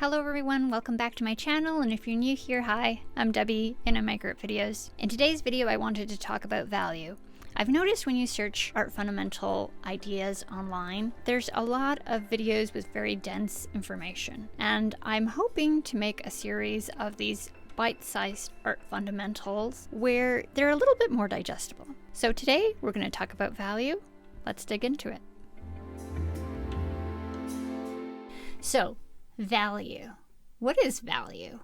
Hello everyone, welcome back to my channel, and if you're new here, hi, I'm Debbie and I make art videos. In today's video I wanted to talk about value. I've noticed when you search art fundamental ideas online, there's a lot of videos with very dense information, and I'm hoping to make a series of these bite-sized art fundamentals where they're a little bit more digestible. So today we're going to talk about value. Let's dig into it. So, value. What is value?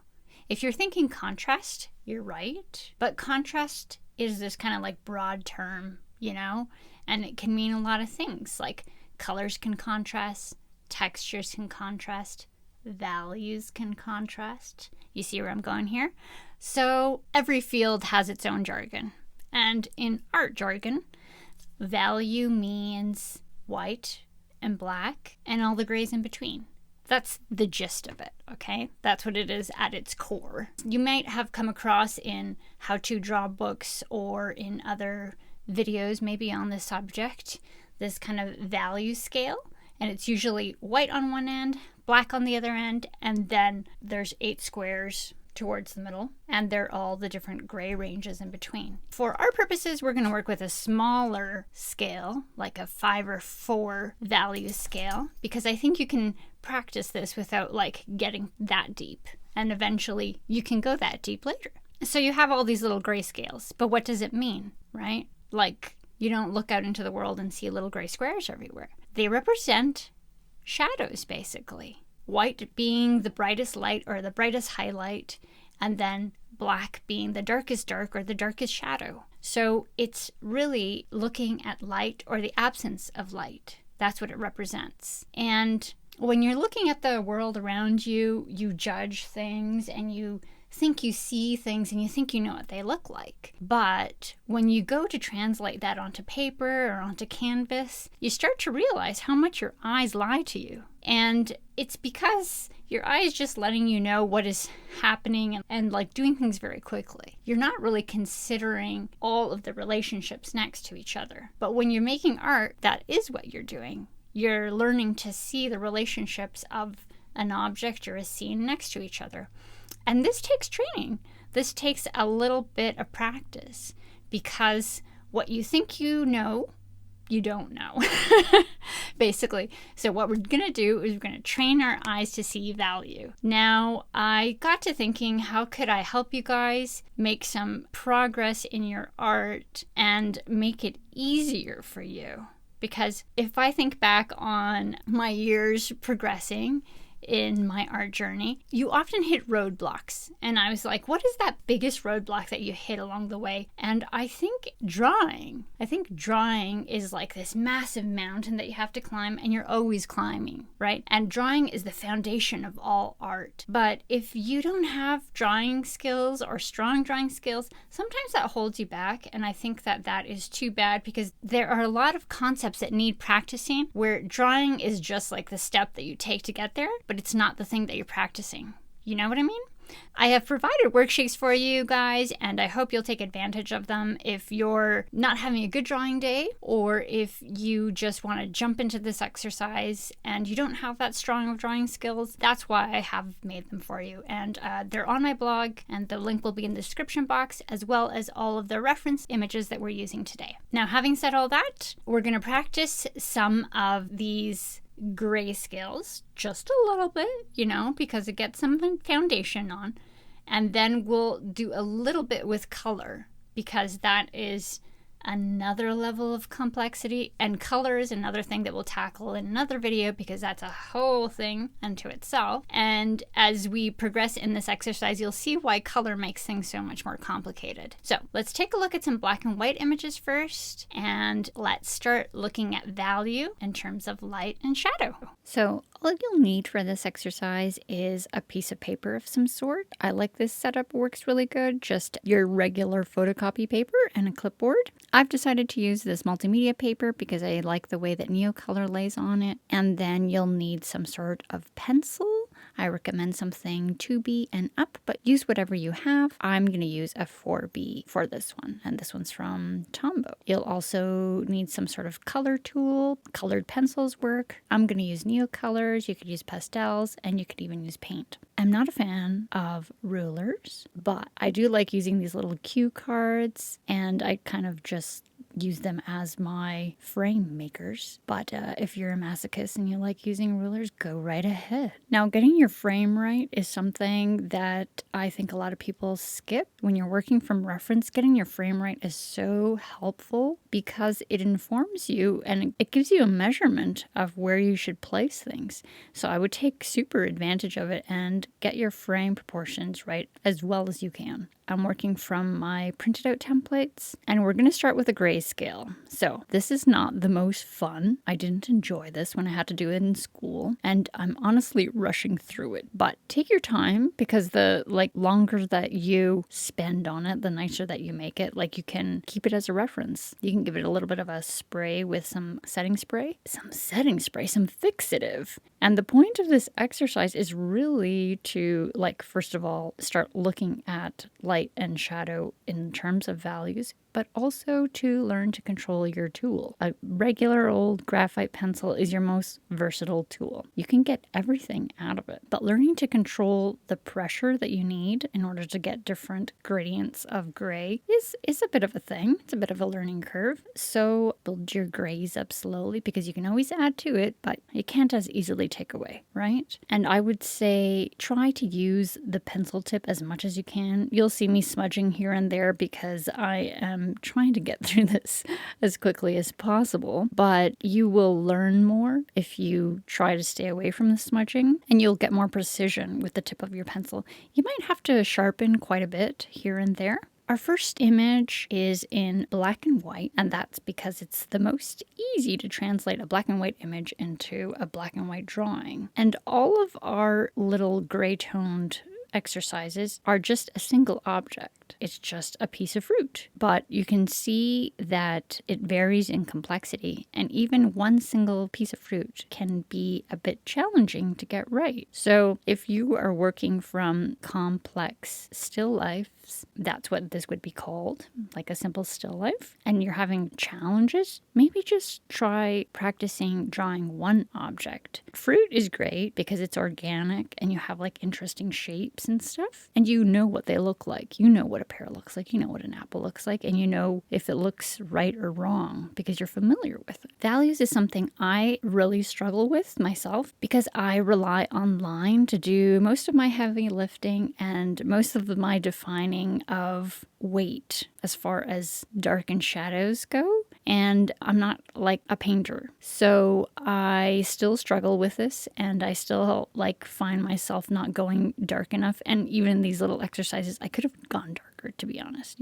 If you're thinking contrast, you're right. But contrast is this kind of like broad term, you know? And it can mean a lot of things. Like colors can contrast, textures can contrast, values can contrast. You see where I'm going here? So every field has its own jargon. And in art jargon, value means white and black and all the grays in between. That's the gist of it, okay? That's what it is at its core. You might have come across in how-to draw books or in other videos maybe on this subject, this kind of value scale. And it's usually white on one end, black on the other end, and then there's 8 squares towards the middle, and they're all the different gray ranges in between. For our purposes, we're going to work with a smaller scale, like a 5 or 4 value scale, because I think you can practice this without like getting that deep, and eventually you can go that deep later. So you have all these little gray scales, but what does it mean, right? Like, you don't look out into the world and see little gray squares everywhere. They represent shadows, basically. White being the brightest light or the brightest highlight, and then black being the darkest dark or the darkest shadow. So it's really looking at light or the absence of light. That's what it represents. And when you're looking at the world around you, you judge things and you think you see things and you think you know what they look like. But when you go to translate that onto paper or onto canvas, you start to realize how much your eyes lie to you. And it's because your eye is just letting you know what is happening and like doing things very quickly. You're not really considering all of the relationships next to each other. But when you're making art, that is what you're doing. You're learning to see the relationships of an object or a scene next to each other. And this takes training. This takes a little bit of practice, because what you think you know, you don't know, basically. So what we're going to do is we're going to train our eyes to see value. Now, I got to thinking, how could I help you guys make some progress in your art and make it easier for you? Because if I think back on my years progressing in my art journey, you often hit roadblocks. And I was like, what is that biggest roadblock that you hit along the way? And I think drawing is like this massive mountain that you have to climb, and you're always climbing, right? And drawing is the foundation of all art. But if you don't have drawing skills or strong drawing skills, sometimes that holds you back. And I think that that is too bad, because there are a lot of concepts that need practicing, where drawing is just like the step that you take to get there, but it's not the thing that you're practicing. You know what I mean? I have provided worksheets for you guys, and I hope you'll take advantage of them if you're not having a good drawing day, or if you just want to jump into this exercise and you don't have that strong of drawing skills. That's why I have made them for you. And they're on my blog, and the link will be in the description box, as well as all of the reference images that we're using today. Now, having said all that, we're going to practice some of these gray scales just a little bit, you know, because it gets some foundation on, and then we'll do a little bit with color, because that is another level of complexity, and color is another thing that we'll tackle in another video, because that's a whole thing unto itself. And as we progress in this exercise, you'll see why color makes things so much more complicated. So let's take a look at some black and white images first, and let's start looking at value in terms of light and shadow. So all you'll need for this exercise is a piece of paper of some sort. I like this setup, works really good. Just your regular photocopy paper and a clipboard. I've decided to use this multimedia paper because I like the way that NeoColor lays on it. And then you'll need some sort of pencil. I recommend something 2B and up, but use whatever you have. I'm going to use a 4B for this one, and this one's from Tombow. You'll also need some sort of color tool. Colored pencils work. I'm going to use NeoColors. You could use pastels, and you could even use paint. I'm not a fan of rulers, but I do like using these little cue cards, and I kind of just use them as my frame makers. But if you're a masochist and you like using rulers, go right ahead. Now, getting your frame right is something that I think a lot of people skip. When you're working from reference, getting your frame right is so helpful because it informs you and it gives you a measurement of where you should place things. So I would take super advantage of it and get your frame proportions right as well as you can. I'm working from my printed out templates, and we're going to start with a grayscale. So this is not the most fun. I didn't enjoy this when I had to do it in school, and I'm honestly rushing through it. But take your time, because the longer that you spend on it, the nicer that you make it. You can keep it as a reference. You can give it a little bit of a spray with some setting spray, some fixative. And the point of this exercise is really to, first of all, start looking at light and shadow in terms of values, but also to learn to control your tool. A regular old graphite pencil is your most versatile tool. You can get everything out of it, but learning to control the pressure that you need in order to get different gradients of gray is a bit of a thing. It's a bit of a learning curve. So build your grays up slowly, because you can always add to it, but you can't as easily take away, right? And I would say try to use the pencil tip as much as you can. You'll see me smudging here and there because I am trying to get through this as quickly as possible, but you will learn more if you try to stay away from the smudging, and you'll get more precision with the tip of your pencil. You might have to sharpen quite a bit here and there. Our first image is in black and white, and that's because it's the most easy to translate a black and white image into a black and white drawing. And all of our little gray-toned exercises are just a single object. It's just a piece of fruit. But you can see that it varies in complexity, and even one single piece of fruit can be a bit challenging to get right. So if you are working from complex still lifes, that's what this would be called, like a simple still life, and you're having challenges, maybe just try practicing drawing one object. Fruit is great because it's organic and you have interesting shapes and stuff, and you know what they look like. You know what a pear looks like, you know what an apple looks like, and you know if it looks right or wrong because you're familiar with it. Values is something I really struggle with myself because I rely online to do most of my heavy lifting and most of my defining of weight as far as dark and shadows go, and I'm not like a painter, so I still struggle with this, and I still find myself not going dark enough. And even these little exercises, I could have gone darker, to be honest,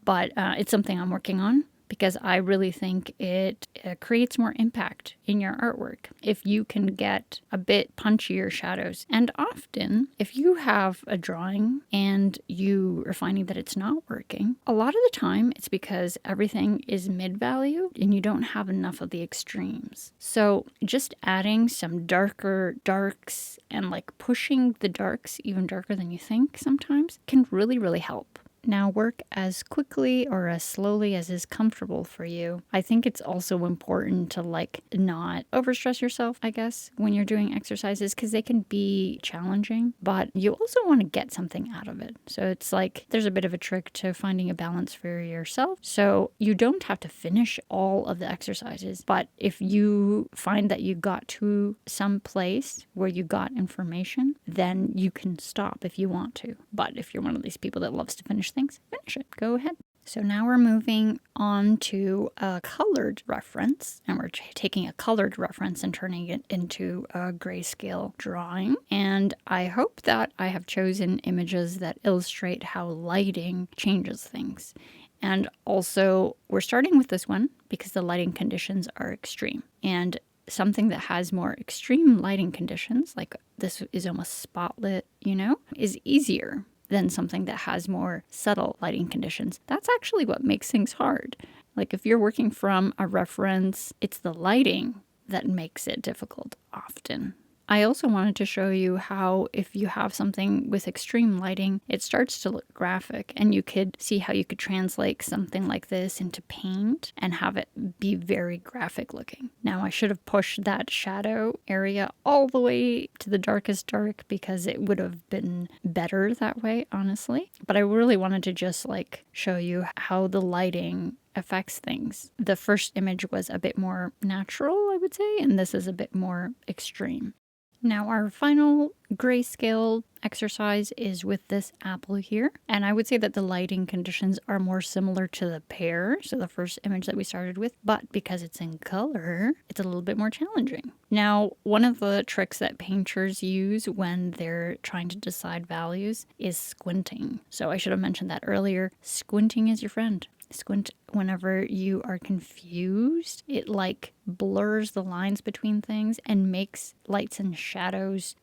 but it's something I'm working on, because I really think it creates more impact in your artwork if you can get a bit punchier shadows. And often, if you have a drawing and you are finding that it's not working, a lot of the time it's because everything is mid-value and you don't have enough of the extremes. So just adding some darker darks and pushing the darks even darker than you think sometimes can really, really help. Now, work as quickly or as slowly as is comfortable for you. I think it's also important to not overstress yourself, I guess, when you're doing exercises, because they can be challenging, but you also want to get something out of it. So it's there's a bit of a trick to finding a balance for yourself. So you don't have to finish all of the exercises, but if you find that you got to some place where you got information, then you can stop if you want to. But if you're one of these people that loves to finish things, finish it. Go ahead. So now we're moving on to a colored reference, and we're taking a colored reference and turning it into a grayscale drawing. And I hope that I have chosen images that illustrate how lighting changes things. And also, we're starting with this one because the lighting conditions are extreme. And something that has more extreme lighting conditions, like this is almost spotlit, is easier than something that has more subtle lighting conditions. That's actually what makes things hard. If you're working from a reference, it's the lighting that makes it difficult often. I also wanted to show you how if you have something with extreme lighting, it starts to look graphic, and you could see how you could translate something like this into paint and have it be very graphic looking. Now I should have pushed that shadow area all the way to the darkest dark because it would have been better that way, honestly. But I really wanted to just like show you how the lighting affects things. The first image was a bit more natural, I would say, and this is a bit more extreme. Now our final grayscale exercise is with this apple here, and I would say that the lighting conditions are more similar to the pear, so the first image that we started with, but because it's in color, it's a little bit more challenging. Now, one of the tricks that painters use when they're trying to decide values is squinting. So I should have mentioned that earlier. Squinting is your friend. Squint whenever you are confused. It like blurs the lines between things and makes lights and shadows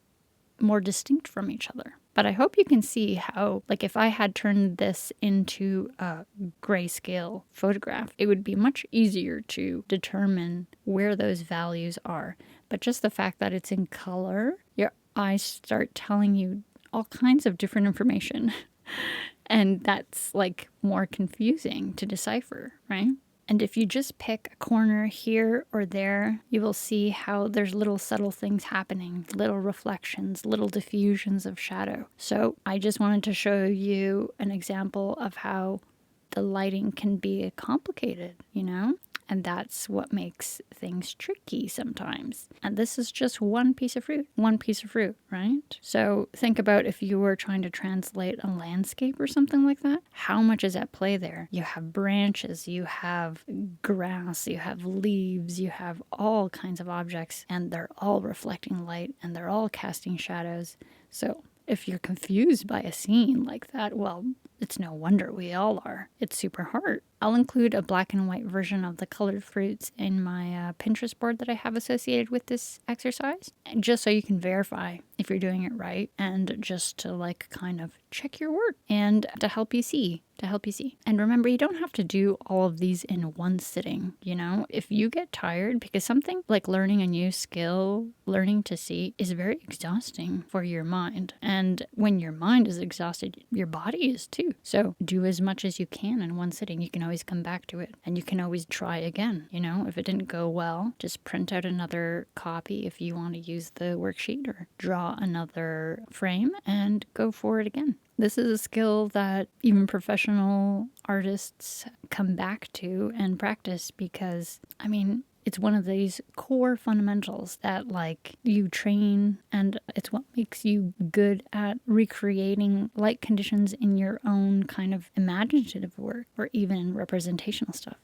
more distinct from each other. But I hope you can see how, like, if I had turned this into a grayscale photograph, it would be much easier to determine where those values are. But just the fact that it's in color, your eyes start telling you all kinds of different information. And that's like more confusing to decipher, right? And if you just pick a corner here or there, you will see how there's little subtle things happening, little reflections, little diffusions of shadow. So I just wanted to show you an example of how the lighting can be complicated, you know? And that's what makes things tricky sometimes. And this is just one piece of fruit, right? So think about if you were trying to translate a landscape or something like that. How much is at play there? You have branches, you have grass, you have leaves, you have all kinds of objects, and they're all reflecting light and they're all casting shadows. So if you're confused by a scene like that, well, it's no wonder we all are. It's super hard. I'll include a black and white version of the colored fruits in my Pinterest board that I have associated with this exercise, just so you can verify if you're doing it right, and just to like kind of check your work and to help you see. And remember, you don't have to do all of these in one sitting, you know? If you get tired, because something like learning a new skill, learning to see, is very exhausting for your mind. And when your mind is exhausted, your body is too. So do as much as you can in one sitting. You can always come back to it, and you can always try again. You know, if it didn't go well, just print out another copy if you want to use the worksheet, or draw another frame and go for it again. This is a skill that even professional artists come back to and practice because, I mean, it's one of these core fundamentals that like you train, and it's what makes you good at recreating light conditions in your own kind of imaginative work or even representational stuff.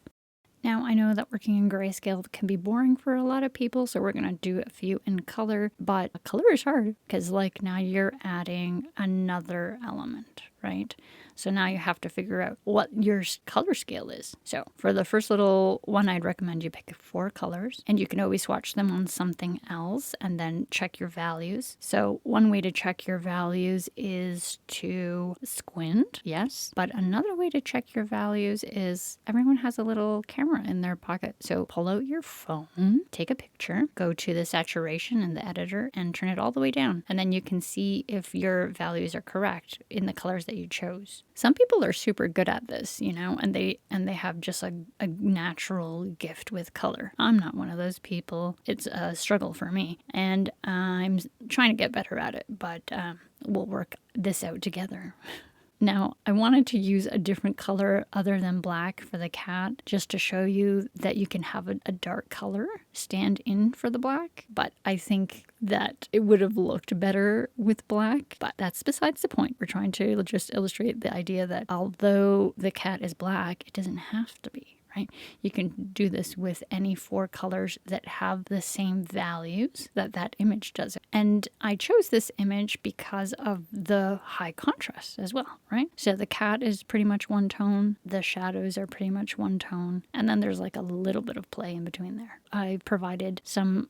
Now, I know that working in grayscale can be boring for a lot of people, so we're going to do a few in color, but color is hard because like now you're adding another element, right? So now you have to figure out what your color scale is. So for the first little one, I'd recommend you pick 4 colors, and you can always swatch them on something else and then check your values. So one way to check your values is to squint, yes. But another way to check your values is everyone has a little camera in their pocket. So pull out your phone, take a picture, go to the saturation in the editor and turn it all the way down. And then you can see if your values are correct in the colors that you chose. Some people are super good at this, you know, and they have just a natural gift with color. I'm not one of those people. It's a struggle for me, and I'm trying to get better at it, but we'll work this out together. Now, I wanted to use a different color other than black for the cat, just to show you that you can have a dark color stand in for the black, but I think that it would have looked better with black, but that's besides the point. We're trying to just illustrate the idea that although the cat is black, it doesn't have to be. Right? You can do this with any 4 colors that have the same values that image does. And I chose this image because of the high contrast as well, right? So the cat is pretty much one tone, the shadows are pretty much one tone, and then there's like a little bit of play in between there. I provided some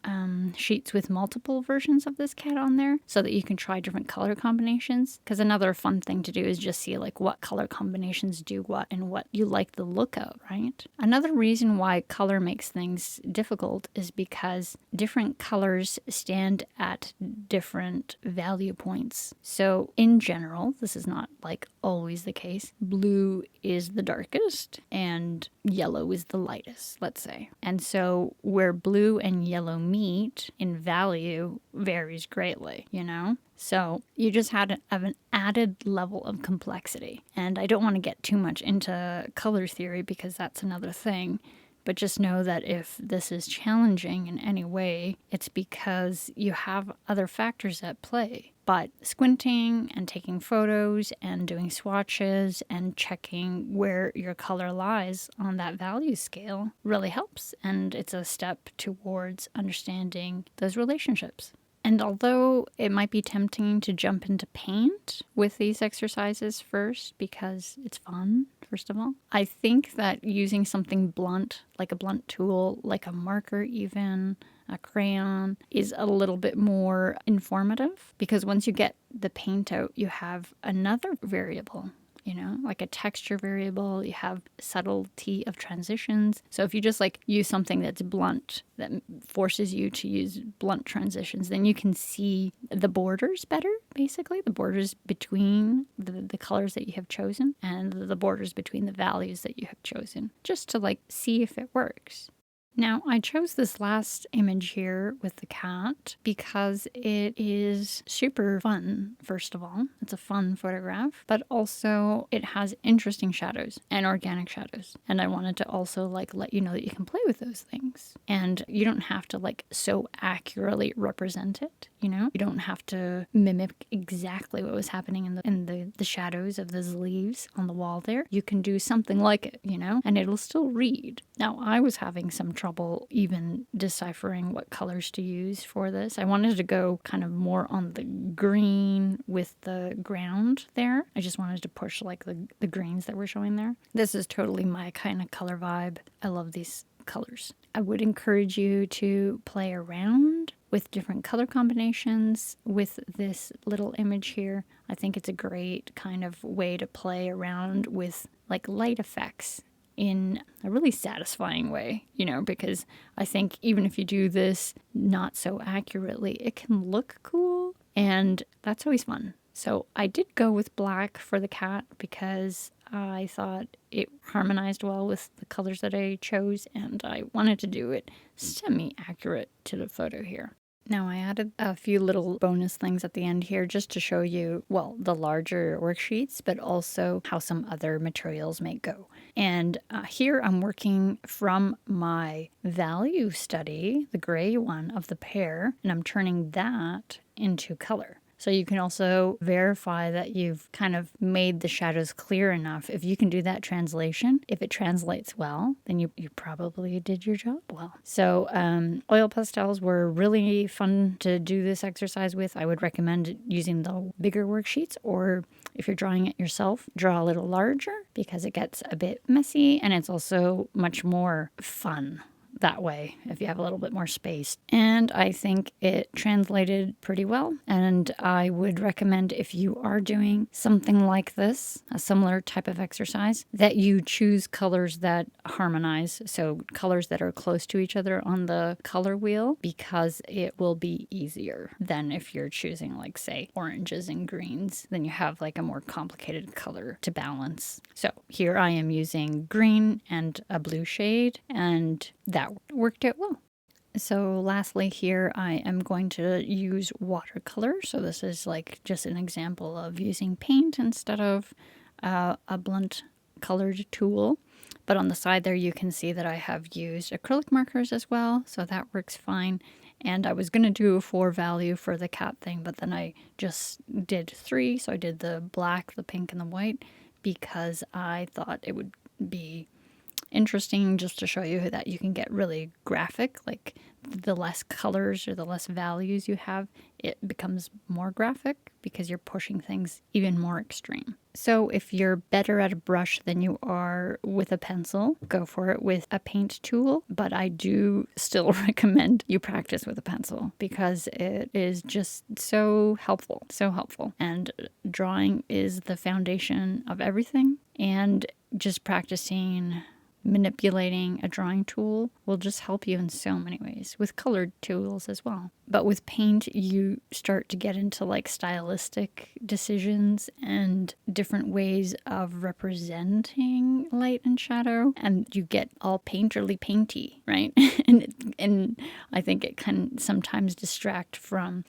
sheets with multiple versions of this cat on there so that you can try different color combinations, because another fun thing to do is just see like what color combinations do what and what you like the look of, right? Another reason why color makes things difficult is because different colors stand at different value points. So in general, this is not like always the case, blue is the darkest and yellow is the lightest, let's say. And so where blue and yellow meet in value varies greatly, you know? So you just have an added level of complexity. And I don't want to get too much into color theory because that's another thing. But just know that if this is challenging in any way, it's because you have other factors at play. But squinting and taking photos and doing swatches and checking where your color lies on that value scale really helps. And it's a step towards understanding those relationships. And although it might be tempting to jump into paint with these exercises first because it's fun, first of all, I think that using something blunt, like a blunt tool, like a marker even, a crayon, is a little bit more informative because once you get the paint out, you have another variable. You know, like a texture variable, you have subtlety of transitions. So if you just like use something that's blunt, that forces you to use blunt transitions, then you can see the borders better, basically. The borders between the colors that you have chosen and the borders between the values that you have chosen, just to like see if it works. Now, I chose this last image here with the cat because it is super fun, first of all. It's a fun photograph, but also it has interesting shadows and organic shadows. And I wanted to also like let you know that you can play with those things. And you don't have to like so accurately represent it, you know? You don't have to mimic exactly what was happening in the shadows of those leaves on the wall there. You can do something like it, you know? And it'll still read. Now, I was having some trouble even deciphering what colors to use for this. I wanted to go kind of more on the green with the ground there. I just wanted to push like the greens that were showing there. This is totally my kind of color vibe. I love these colors. I would encourage you to play around with different color combinations with this little image here. I think it's a great kind of way to play around with like light effects in a really satisfying way, you know, because I think even if you do this not so accurately, it can look cool, and that's always fun. So I did go with black for the cat because I thought it harmonized well with the colors that I chose, and I wanted to do it semi-accurate to the photo here. Now I added a few little bonus things at the end here just to show you, well, the larger worksheets, but also how some other materials may go. And here I'm working from my value study, the gray one of the Pear, and I'm turning that into color. So you can also verify that you've kind of made the shadows clear enough. If you can do that translation, if it translates well, then you probably did your job well. So oil pastels were really fun to do this exercise with. I would recommend using the bigger worksheets, or if you're drawing it yourself, draw a little larger because it gets a bit messy and it's also much more fun that way if you have a little bit more space. And I think it translated pretty well, and I would recommend, if you are doing something like this, a similar type of exercise, that you choose colors that harmonize, so colors that are close to each other on the color wheel, because it will be easier than if you're choosing like say oranges and greens. Then you have like a more complicated color to balance. So here I am using green and a blue shade, and that worked out well. So lastly here I am going to use watercolor. So this is like just an example of using paint instead of a blunt colored tool. But on the side there you can see that I have used acrylic markers as well, so that works fine. And I was going to do a 4 value for the cat thing, but then I just did 3. So I did the black, the pink, and the white because I thought it would be interesting just to show you that you can get really graphic. Like the less colors or the less values you have, it becomes more graphic because you're pushing things even more extreme. So if you're better at a brush than you are with a pencil, go for it with a paint tool. But I do still recommend you practice with a pencil because it is just so helpful, so helpful. And drawing is the foundation of everything. And just practicing manipulating a drawing tool will just help you in so many ways, with colored tools as well. But with paint, you start to get into like stylistic decisions and different ways of representing light and shadow, and you get all painty, right? and I think it can sometimes distract from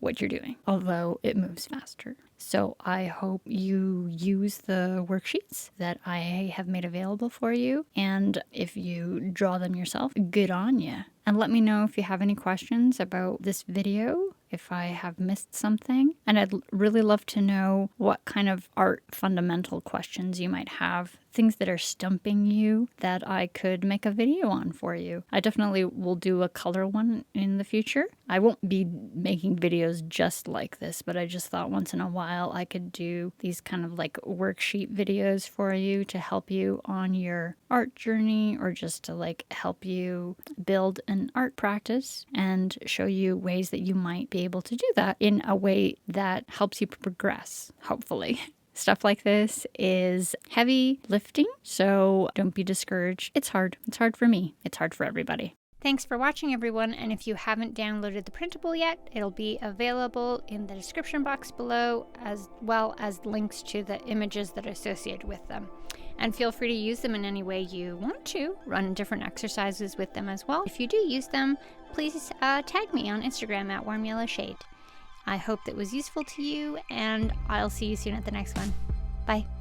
what you're doing, although it moves faster. So I hope you use the worksheets that I have made available for you. And if you draw them yourself, good on you. And let me know if you have any questions about this video, if I have missed something. And I'd really love to know what kind of art fundamental questions you might have, things that are stumping you that I could make a video on for you. I definitely will do a color one in the future. I won't be making videos just like this, but I just thought once in a while I could do these kind of like worksheet videos for you to help you on your art journey, or just to like help you build an art practice and show you ways that you might be able to do that in a way that helps you progress, hopefully. Stuff like this is heavy lifting, so don't be discouraged. It's hard. It's hard for me. It's hard for everybody. Thanks for watching, everyone, and if you haven't downloaded the printable yet, it'll be available in the description box below, as well as links to the images that are associated with them. And feel free to use them in any way you want to, run different exercises with them as well. If you do use them, please tag me on Instagram at WarmYellowShade. I hope that was useful to you, and I'll see you soon at the next one. Bye.